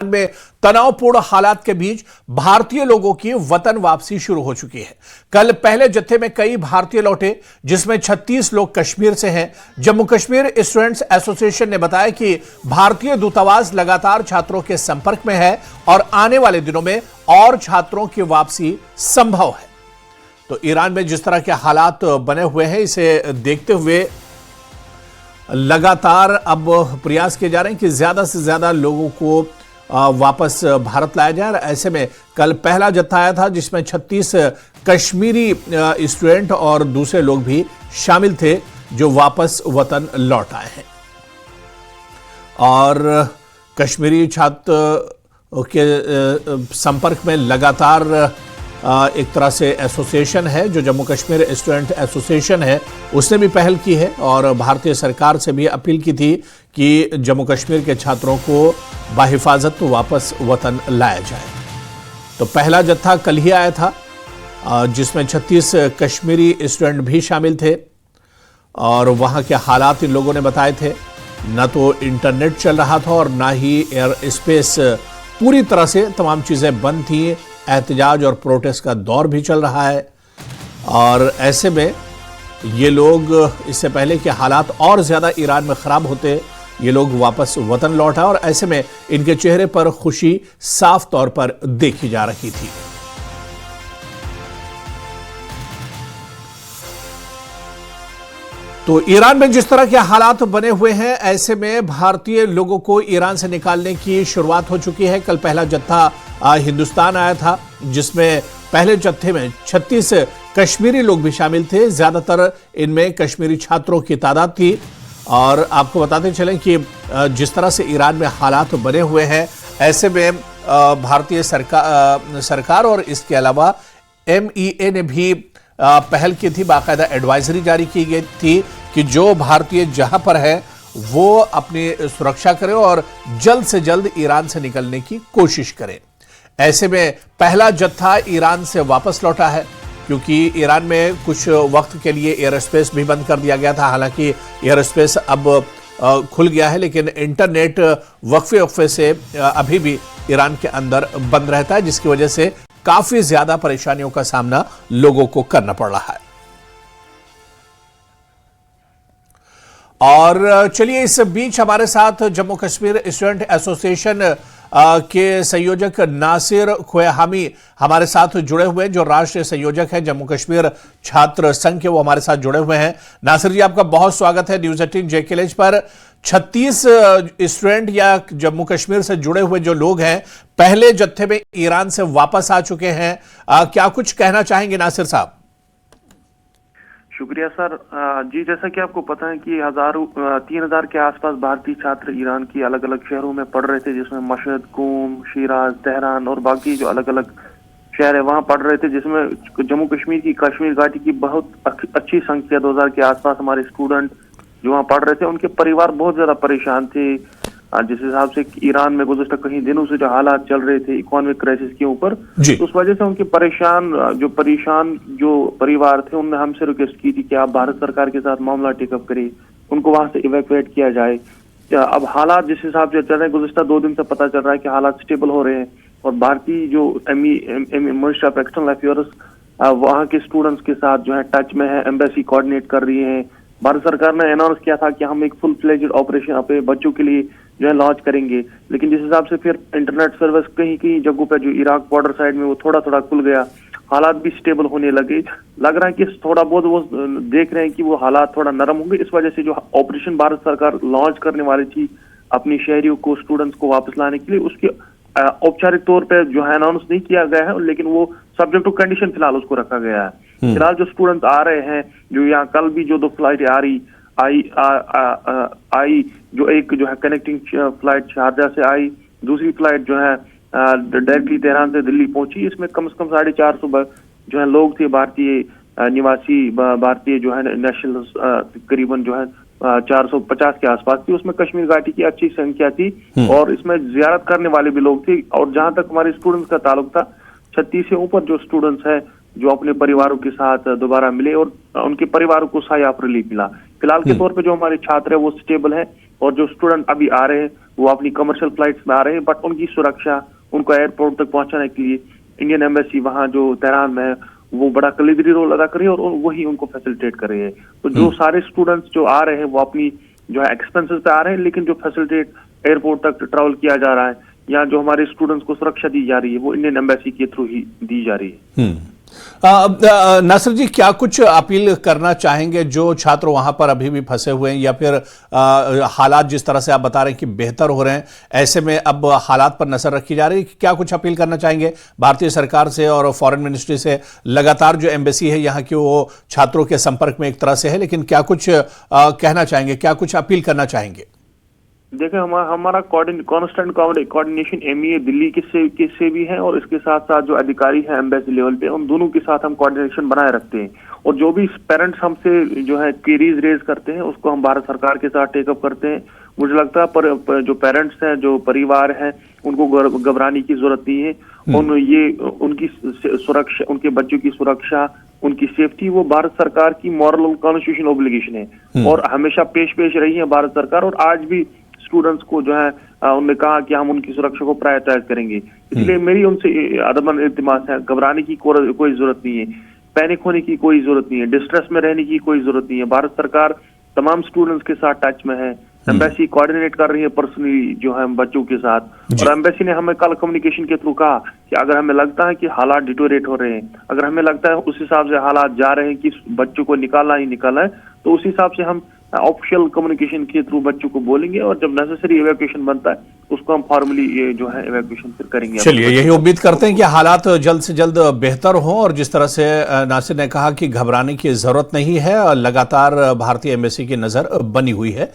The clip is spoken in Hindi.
में तनावपूर्ण हालात के बीच भारतीय लोगों की वतन वापसी शुरू हो चुकी है। कल पहले जत्थे में कई भारतीय लौटे, जिसमें 36 लोग कश्मीर से हैं। जम्मू कश्मीर स्टूडेंट्स एसोसिएशन ने बताया कि भारतीय दूतावास लगातार छात्रों के संपर्क में है और आने वाले दिनों में और छात्रों की वापसी संभव है। तो ईरान में जिस तरह के हालात बने हुए हैं, इसे देखते हुए लगातार अब प्रयास किए जा रहे हैं कि ज्यादा से ज्यादा लोगों को वापस भारत लाया जाए। ऐसे में कल पहला जत्था आया था, जिसमें 36 कश्मीरी स्टूडेंट और दूसरे लोग भी शामिल थे जो वापस वतन लौट आए हैं। और कश्मीरी छात्र के संपर्क में लगातार एक तरह से एसोसिएशन है, जो जम्मू कश्मीर स्टूडेंट एसोसिएशन है, उसने भी पहल की है और भारतीय सरकार से भी अपील की थी कि जम्मू कश्मीर के छात्रों को बाहिफाजत वापस वतन लाया जाए। तो पहला जत्था कल ही आया था, जिसमें 36 कश्मीरी स्टूडेंट भी शामिल थे और वहां के हालात इन लोगों ने बताए थे। न तो इंटरनेट चल रहा था और ना ही एयर स्पेस, पूरी तरह से तमाम चीजें बंद थी। एहतजाज और प्रोटेस्ट का दौर भी चल रहा है और ऐसे में ये लोग, इससे पहले कि हालात और ज्यादा ईरान में खराब होते, ये लोग वापस वतन लौटा और ऐसे में इनके चेहरे पर खुशी साफ तौर पर देखी जा रही थी। तो ईरान में जिस तरह के हालात बने हुए हैं, ऐसे में भारतीय लोगों को ईरान से निकालने की शुरुआत हो चुकी है। कल पहला जत्था हिंदुस्तान आया था, जिसमें पहले जत्थे में 36 कश्मीरी लोग भी शामिल थे। ज्यादातर इनमें कश्मीरी छात्रों की तादाद थी। और आपको बताते चलें कि जिस तरह से ईरान में हालात बने हुए हैं, ऐसे में भारतीय सरकार और इसके अलावा MEA ने भी पहल की थी। बाकायदा एडवाइजरी जारी की गई थी कि जो भारतीय जहां पर है वो अपनी सुरक्षा करे और जल्द से जल्द ईरान से निकलने की कोशिश करे। ऐसे में पहला जत्था ईरान से वापस लौटा है, क्योंकि ईरान में कुछ वक्त के लिए एयर स्पेस भी बंद कर दिया गया था। हालांकि एयर स्पेस अब खुल गया है, लेकिन इंटरनेट वक्फे से अभी भी ईरान के अंदर बंद रहता है, जिसकी वजह से काफी ज्यादा परेशानियों का सामना लोगों को करना पड़ रहा है। और चलिए, इस बीच हमारे साथ जम्मू कश्मीर स्टूडेंट एसोसिएशन के संयोजक नासिर खोयाहामी हमारे साथ जुड़े हुए हैं, जो राष्ट्रीय संयोजक हैं जम्मू कश्मीर छात्र संघ के, वो हमारे साथ जुड़े हुए हैं। नासिर जी, आपका बहुत स्वागत है न्यूज 18 JKLH पर। 36 स्टूडेंट या जम्मू कश्मीर से जुड़े हुए जो लोग हैं, पहले जत्थे में ईरान से वापस आ चुके हैं, क्या कुछ कहना चाहेंगे नासिर साहब? शुक्रिया सर। जी, जैसा कि आपको पता है कि 3000 के आसपास भारतीय छात्र ईरान की अलग अलग शहरों में पढ़ रहे थे, जिसमें मशहद, कूम, शिराज, तेहरान और बाकी जो अलग अलग शहर है वहां पढ़ रहे थे, जिसमें जम्मू कश्मीर की कश्मीर घाटी की बहुत अच्छी संख्या 2000 के आसपास हमारे स्टूडेंट जो वहाँ पढ़ रहे थे, उनके परिवार बहुत ज्यादा परेशान थे। जिस हिसाब से ईरान में गुज़श्ता कई दिनों से जो हालात चल रहे थे इकोनॉमिक क्राइसिस के ऊपर, तो उस वजह से उनके परेशान जो परिवार थे, उनने हमसे रिक्वेस्ट की थी कि आप भारत सरकार के साथ मामला टेकअप करें, उनको वहां से इवैक्यूएट किया जाए। अब हालात जिस हिसाब से चल रहे हैं, गुज़श्ता 2 दिन से पता चल रहा है कि हालात स्टेबल हो रहे हैं और भारतीय जो मिनिस्ट्री ऑफ एक्सटर्नल अफेयर्स वहाँ के स्टूडेंट्स के साथ जो है टच में है, एम्बेसी कोऑर्डिनेट कर रही है। भारत सरकार ने अनाउंस किया था कि हम एक फुल फ्लेज्ड ऑपरेशन अपने बच्चों के लिए जो है लॉन्च करेंगे, लेकिन जिस हिसाब से फिर इंटरनेट सर्विस कहीं जगहों पे जो इराक बॉर्डर साइड में वो थोड़ा खुल गया, हालात भी स्टेबल होने लगे। लग रहा है कि थोड़ा बहुत वो देख रहे हैं कि वो हालात थोड़ा नरम होंगे। इस वजह से जो ऑपरेशन भारत सरकार लॉन्च करने वाली थी अपनी शहरियों को, स्टूडेंट्स को वापस लाने के लिए, उसके औपचारिक तौर पर जो है अनाउंस नहीं किया गया है, लेकिन वो सब्जेक्ट टू कंडीशन फिलहाल उसको रखा गया है। फिलहाल जो स्टूडेंट्स आ रहे हैं, जो यहाँ कल भी जो 2 फ्लाइट आई जो एक जो है कनेक्टिंग फ्लाइट शारजा से आई, दूसरी फ्लाइट जो है डायरेक्टली तेहरान से दिल्ली पहुंची। इसमें कम से कम 450 जो है लोग थे, भारतीय निवासी, भारतीय जो है नेशनल, तकरीबन जो है 450 के आसपास थी। उसमें कश्मीर घाटी की अच्छी संख्या थी और इसमें जियारत करने वाले भी लोग थे। और जहां तक हमारे स्टूडेंट्स का ताल्लुक था, 36 से ऊपर जो स्टूडेंट्स हैं जो अपने परिवारों के साथ दोबारा मिले और उनके परिवारों को साया ऑफ रिलीफ मिला। फिलहाल के तौर पे जो हमारे छात्र है वो स्टेबल है और जो स्टूडेंट अभी आ रहे हैं वो अपनी कमर्शियल फ्लाइट्स में आ रहे हैं, बट उनकी सुरक्षा, उनको एयरपोर्ट तक पहुंचाने के लिए इंडियन एम्बेसी वहाँ जो तेहरान में है वो बड़ा कलीदरी रोल अदा कर रही है और वही उनको फैसिलिटेट कर रही है। तो जो सारे स्टूडेंट्स जो आ रहे हैं वो अपनी जो है एक्सपेंसेस पे आ रहे हैं, लेकिन जो फैसिलिटेट एयरपोर्ट तक ट्रैवल किया जा रहा है या जो हमारे स्टूडेंट्स को सुरक्षा दी जा रही है वो इंडियन एम्बेसी के थ्रू ही दी जा रही है। नासिर जी, क्या कुछ अपील करना चाहेंगे जो छात्र वहां पर अभी भी फंसे हुए हैं, या फिर हालात जिस तरह से आप बता रहे हैं कि बेहतर हो रहे हैं, ऐसे में अब हालात पर नजर रखी जा रही है, क्या कुछ अपील करना चाहेंगे भारतीय सरकार से और फॉरेन मिनिस्ट्री से? लगातार जो एम्बेसी है यहाँ की वो छात्रों के संपर्क में एक तरह से है, लेकिन क्या कुछ कहना चाहेंगे, क्या कुछ अपील करना चाहेंगे? देखिए, हमारा कांस्टेंट कोऑर्डिनेशन एमईए दिल्ली से भी है और इसके साथ साथ जो अधिकारी हैं एम्बेसी लेवल पे, उन दोनों के साथ हम कोऑर्डिनेशन बनाए रखते हैं। और जो भी पेरेंट्स हमसे जो है क्वेरीज रेज करते हैं उसको हम भारत सरकार के साथ टेकअप करते हैं। मुझे लगता है जो पेरेंट्स हैं, जो परिवार है, उनको घबराने की जरूरत नहीं है। उनकी सुरक्षा, उनके बच्चों की सुरक्षा, उनकी सेफ्टी, वो भारत सरकार की मॉरल और कॉन्स्टिट्यूशन ऑब्लिगेशन है और हमेशा पेश रही है भारत सरकार। और आज भी स्टूडेंट्स को जो है उन्होंने कहा कि हम उनकी सुरक्षा को प्रायोरिटाइज करेंगे। इसलिए मेरी उनसे अदमन इल्तिमास है, घबराने की कोई जरूरत नहीं है, पैनिक होने की कोई जरूरत नहीं है, डिस्ट्रेस में रहने की कोई जरूरत नहीं है। भारत सरकार तमाम स्टूडेंट्स के साथ टच में है। एम्बेसी कोऑर्डिनेट कर रही है पर्सनली जो है बच्चों के साथ। और एम्बेसी ने हमें कल कम्युनिकेशन के थ्रू कहा कि अगर हमें लगता है कि हालात डिटोरेट हो रहे हैं, अगर हमें लगता है उस हिसाब से हालात जा रहे हैं कि बच्चों को निकालना ही निकालना है, तो उस हिसाब से हम ऑफिशियल कम्युनिकेशन के थ्रू बच्चों को बोलेंगे और जब नेसेसरी इवैक्यूएशन बनता है उसको हम फॉर्मली ये जो है इवैक्यूएशन फिर करेंगे। चलिए, यही उम्मीद करते हैं कि हालात जल्द से जल्द बेहतर हों। और जिस तरह से नासिर ने कहा कि घबराने की जरूरत नहीं है, लगातार भारतीय एम्बेसी की नजर बनी हुई है।